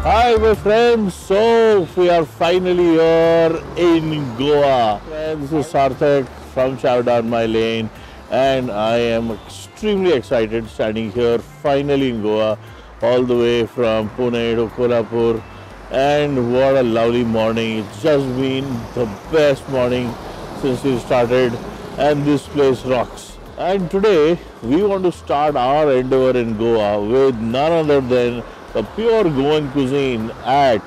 Hi my friends, so we are finally here in Goa. This is Sarthak from Chow Down My Lane and I am extremely excited standing here finally in Goa all the way from Pune to Kolhapur, and what a lovely morning. It's just been the best morning since we started and this place rocks. And today we want to start our endeavor in Goa with none other than the pure Goan cuisine at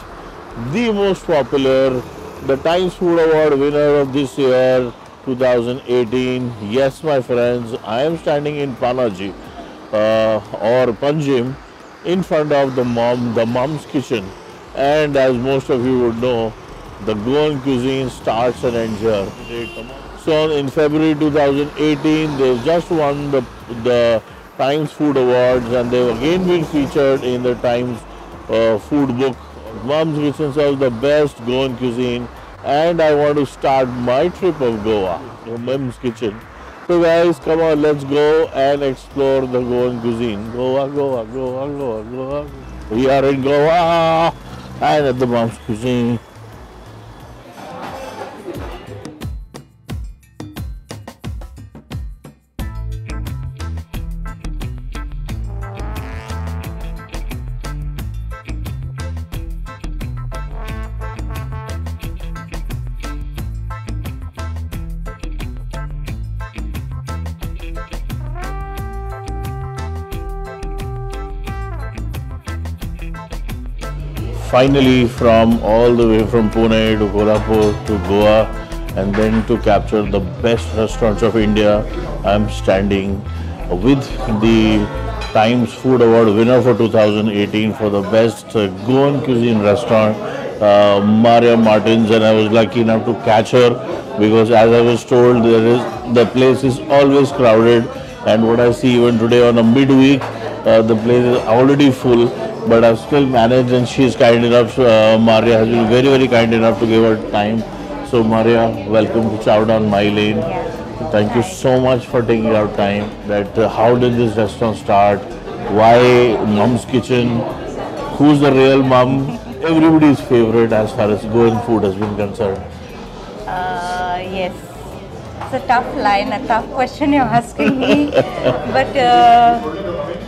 the most popular, the Times Food Award winner of this year 2018. Yes, my friends, I am standing in Panaji or Panjim in front of the mom's kitchen. And as most of you would know, the Goan cuisine starts and ends here. So in February 2018, they just won the Times Food Awards, and they've again been featured in the Times food book. Mom's Kitchen serves the best Goan cuisine, and I want to start my trip of Goa, Mom's Kitchen. So guys, come on, let's go and explore the Goan cuisine. Goa, Goa, Goa, Goa, Goa. We are in Goa and at the Mom's Cuisine. Finally, from all the way from Pune to Kolhapur to Goa and then to capture the best restaurants of India, I am standing with the Times Food Award winner for 2018 for the best Goan cuisine restaurant, Maria Martins, and I was lucky enough to catch her because, as I was told, the place is always crowded, and what I see even today on a midweek, the place is already full. But I've still managed, and she's kind enough. Maria has been very kind enough to give her time. So Maria, welcome to Chow Down My Lane. Yeah. Thank you so much for taking out time. That how did this restaurant start? Why Mom's Kitchen? Who's the real mom? Everybody's favorite as far as Goan food has been concerned. Yes, it's a tough line, a tough question you're asking me, but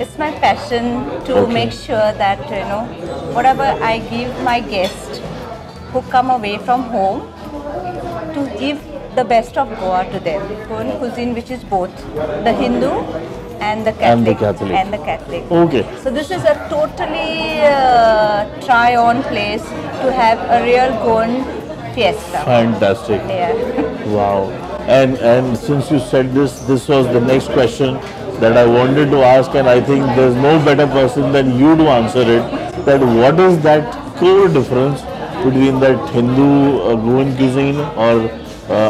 it's my passion to make sure that whatever I give my guests who come away from home, to give the best of Goa to them. Goan cuisine, which is both the Hindu and the Catholic. Okay. So this is a totally try-on place to have a real Goan fiesta. Fantastic. Yeah. Wow. And since you said this was the next question that I wanted to ask, and I think there's no better person than you to answer it. That what is that core difference between that Hindu Goan cuisine or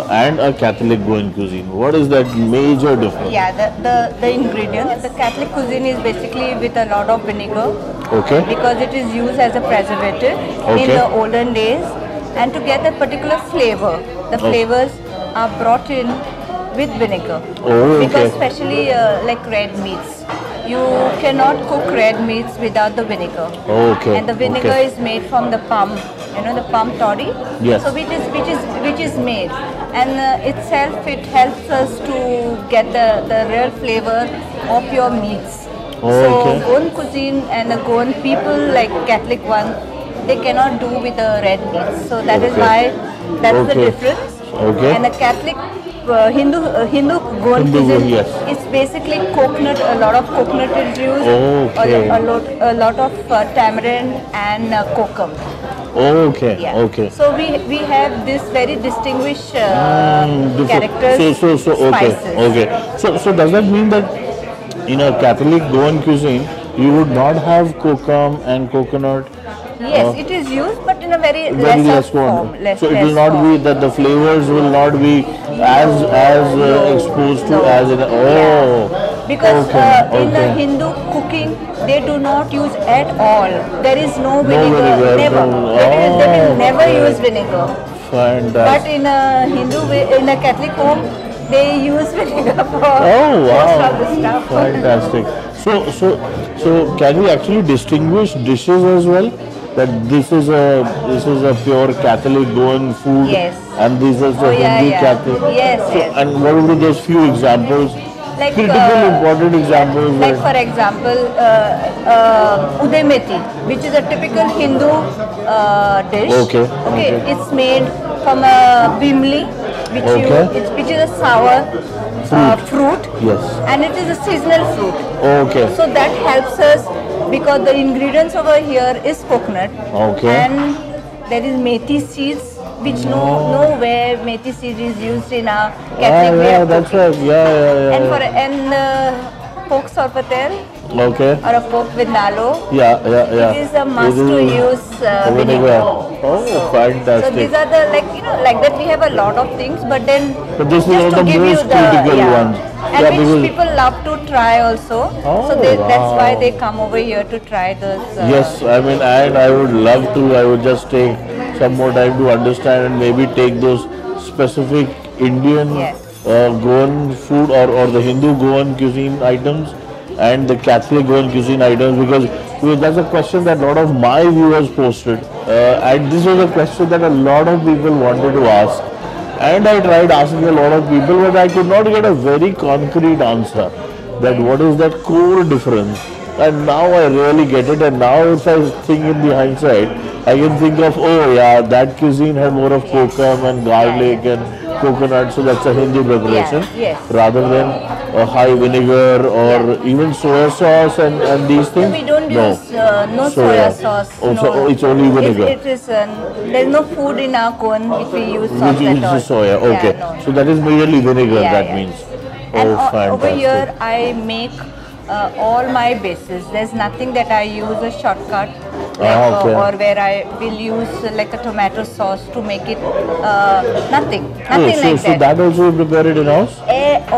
and a Catholic Goan cuisine? What is that major difference? Yeah, the ingredients. The Catholic cuisine is basically with a lot of vinegar. Okay. Because it is used as a preservative in the olden days, and to get a particular flavor, the flavors are brought in with vinegar. Oh, okay. Because especially like red meats, you cannot cook red meats without the vinegar. Oh, okay. And the vinegar is made from the palm, the palm toddy. Yes. So which is made, and itself it helps us to get the real flavor of your meats. Oh, so okay. Goan cuisine and the Goan people, like Catholic one, they cannot do with the red meats. So that is why that's the difference. Okay. And the Catholic Hindu Goan cuisine is basically coconut. A lot of coconut is used. Okay. A lot of tamarind and kokum. Okay. Yeah. Okay. So we have this very distinguished characters. So okay. Spices. Okay. So does that mean that in a Catholic Goan cuisine you would not have kokum and coconut? Yes, it is used, but in a very less lesser form. So it will not be that the flavors will not be as exposed to as in because in the Hindu cooking they do not use at all. There is no vinegar. Never. They will never use vinegar. Fantastic. But in a in a Catholic home, they use vinegar for wow. most of the stuff. Fantastic. So can we actually distinguish dishes as well? that this is a pure Catholic Goan food, Yes. and this is Oh, a yeah, Hindi yeah. Catholic. Yes, So, yes. and what would be those few examples? Like Critical, important examples. like that- for example, uday methi, which is a typical Hindu dish. Okay, Okay. okay. It's made from a bimli, Okay. which is a sour fruit, Yes. and it is a seasonal fruit. Okay. So that helps us because the ingredients over here is coconut. Okay. And there is methi seeds, which nowhere methi seeds is used in our Catholic way yeah, of that's cooking. right. Yeah. And for pork sorpatel Okay. or a pork vindaloo, Yeah. it is a must to use vinegar. Oh, fantastic. So these are the like that we have a lot of things, but then But this is just one to of the give you most the critical ones. and Yeah, which because- people love to try also. Oh, So that's why wow. they come over here to try those. Yes, I mean, and I would love to. I would just take some more time to understand and maybe take those specific Indian Yes. Goan food or the Hindu Goan cuisine items and the Catholic Goan cuisine items because that's a question that a lot of my viewers posted, and this was a question that a lot of people wanted to ask. And I tried asking a lot of people, but I could not get a very concrete answer. That what is that core difference? And now I really get it. And now if I think in the hindsight, I can think of, oh yeah, that cuisine had more of kokum and garlic and coconut, so that's a Hindu preparation. Yes. Rather than a high vinegar or even soya sauce and these So things. we don't No. use no soya sauce. Oh, no. so it's only vinegar. It is there's no food in our cone which we use sauce Which at all. is soya. Okay. Yeah, no. So that is merely vinegar, Yeah, that yeah. means. And Oh, fantastic. over here I make all my bases. There's nothing that I use a shortcut Okay. or where I will use like a tomato sauce to make it nothing Oh, like so that also you prepare it in house?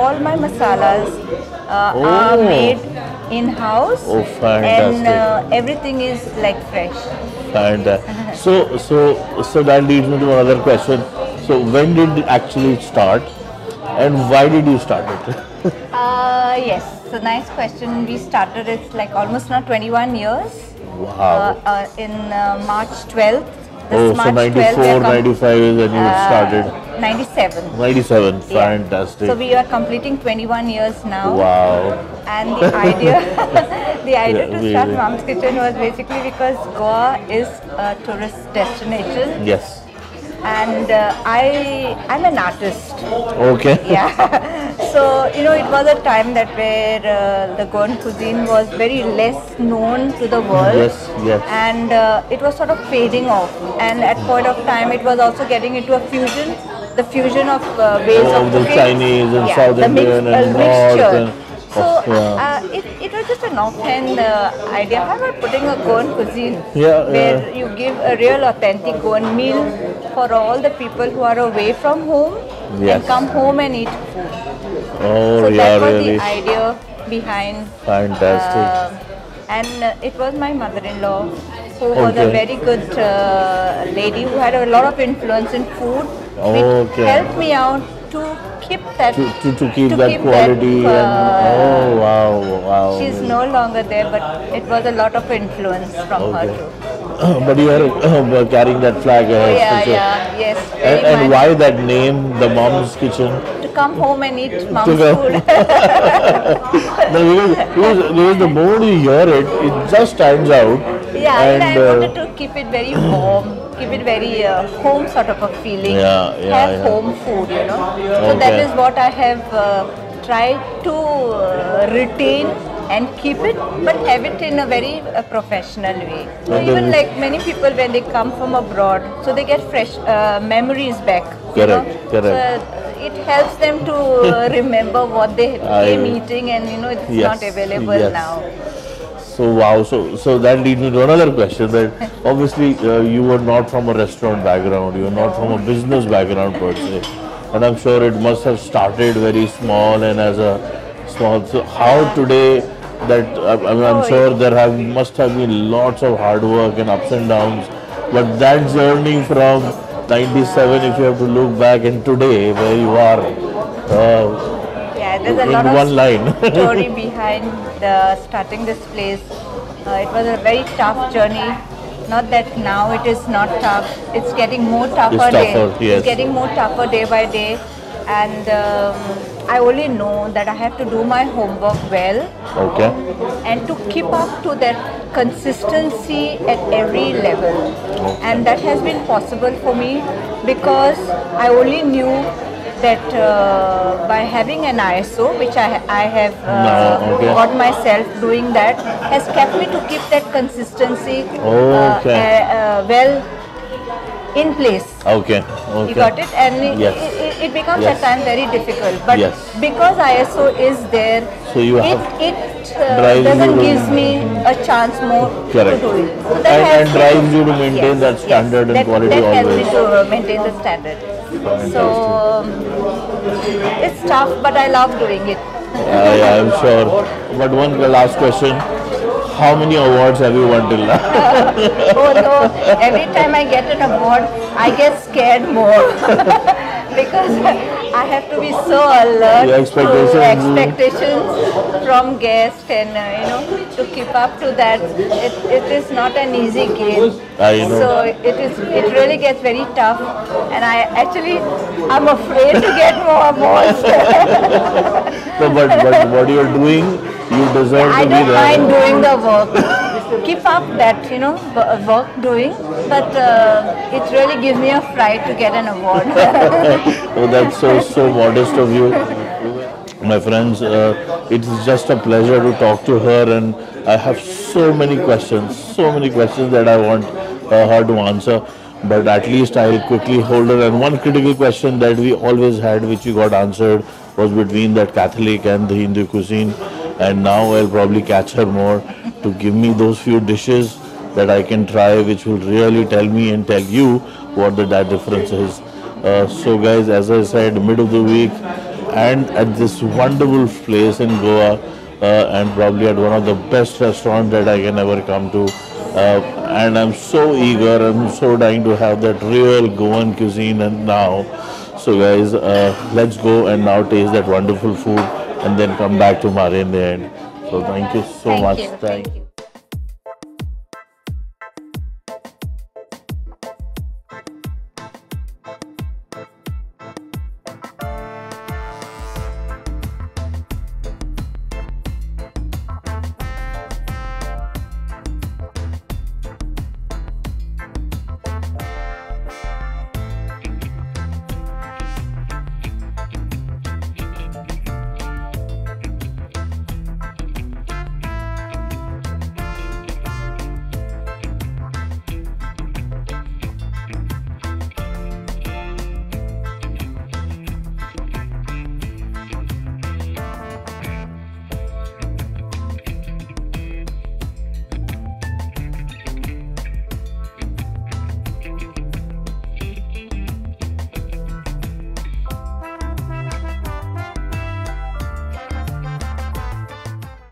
All my masalas are Oh. made in house. Oh, fantastic. And everything is like fresh. And so that leads me to another question. So when did it actually start, and why did you start it? Yes, so nice question. We started it's like almost now 21 years. Wow. In March 12th. This Oh, so March 94, 12th, we are 95 is when you started. 97. 97, Yeah. fantastic. So we are completing 21 years now. Wow. And the idea, the idea Yeah, to start really. Mom's Kitchen was basically because Goa is a tourist destination, Yes. and I'm an artist. Okay. Yeah. So it was a time that where the Goan cuisine was very less known to the world. Yes, yes. And it was sort of fading off. And at point of time, it was also getting into a fusion, the fusion of ways Oh, of the cooking. Chinese and Yeah, South the Indian and mixture. North and So yeah. it was just an offhand idea. How about putting a Goan cuisine Yeah, where yeah. you give a real authentic Goan meal for all the people who are away from home Yes. and come home and eat food. Oh, So yeah, that was really. the idea behind. Fantastic. And it was my mother-in-law who was a Okay. very good lady who had a lot of influence in food, which Okay. helped me out to keep that. To keep that quality and oh wow. She's no longer there, but it was a lot of influence from her Okay. too. But you are carrying that flag Oh, ahead. yeah, so- yeah, yes. very And much. why that name, the Mom's Kitchen? To come home and eat mom's come- food. No, because the moment you hear it, it just stands out. Yeah, and I uh, wanted to keep it very warm, keep it very home sort of a feeling. Yeah, yeah, have yeah. home food, So that Okay. is what I have tried to retain and keep it, but have it in a very professional way. So And even then- like many people when they come from abroad, so they get fresh memories back. Correct, correct. So it helps them to remember what they came eating, and it's Yes, not available yes. now. So wow, so that leads me to another question. That obviously you were not from a restaurant background, you were not from a business background per se, and I'm sure it must have started very small and as a small. So how today that I mean, I'm Oh, sure must have been lots of hard work and ups and downs, but that journey from 97, if you have to look back, and today where you are. Yeah, there's a In lot one of line. story behind starting this place. It was a very tough journey. Not that now it is not tough. It's getting more tougher. Yes. It's getting more tougher day by day, and I only know that I have to do my homework well. Okay. And to keep up to that consistency at every level. And that has been possible for me because I only knew that by having an ISO, which I have got myself doing that, has kept me to keep that consistency well in place. Okay. You got it? And it becomes at times very difficult. But because ISO is there, so you it doesn't give me a chance more to do it. So that and drives you to maintain that standard and quality that always. That helps me to maintain the standard. So it's tough, but I love doing it. Yeah, I'm sure. But one last question. How many awards have you won till now? Oh no, every time I get an award, I get scared more. Because I have to be so alert to expectations from guests and to keep up to that. It is not an easy game. So it really gets very tough, and I'm afraid to get more awards. So, but what you're doing, you deserve to be there. I don't mind doing the work. Keep up that work doing, but it really gives me a fright to get an award. Oh, that's so modest of you. My friends, it's just a pleasure to talk to her, and I have so many questions that I want her to answer, but at least I'll quickly hold her. And one critical question that we always had, which we got answered, was between that Catholic and the Hindu cuisine, and now I'll probably catch her more to give me those few dishes that I can try, which will really tell me and tell you what that difference is. So guys, as I said, mid of the week and at this wonderful place in Goa, and probably at one of the best restaurants that I can ever come to, and I'm so eager, I'm so dying to have that real Goan cuisine. And now, so guys, let's go and now taste that wonderful food and then come back to Mare in the end. So thank you so much. Thank you.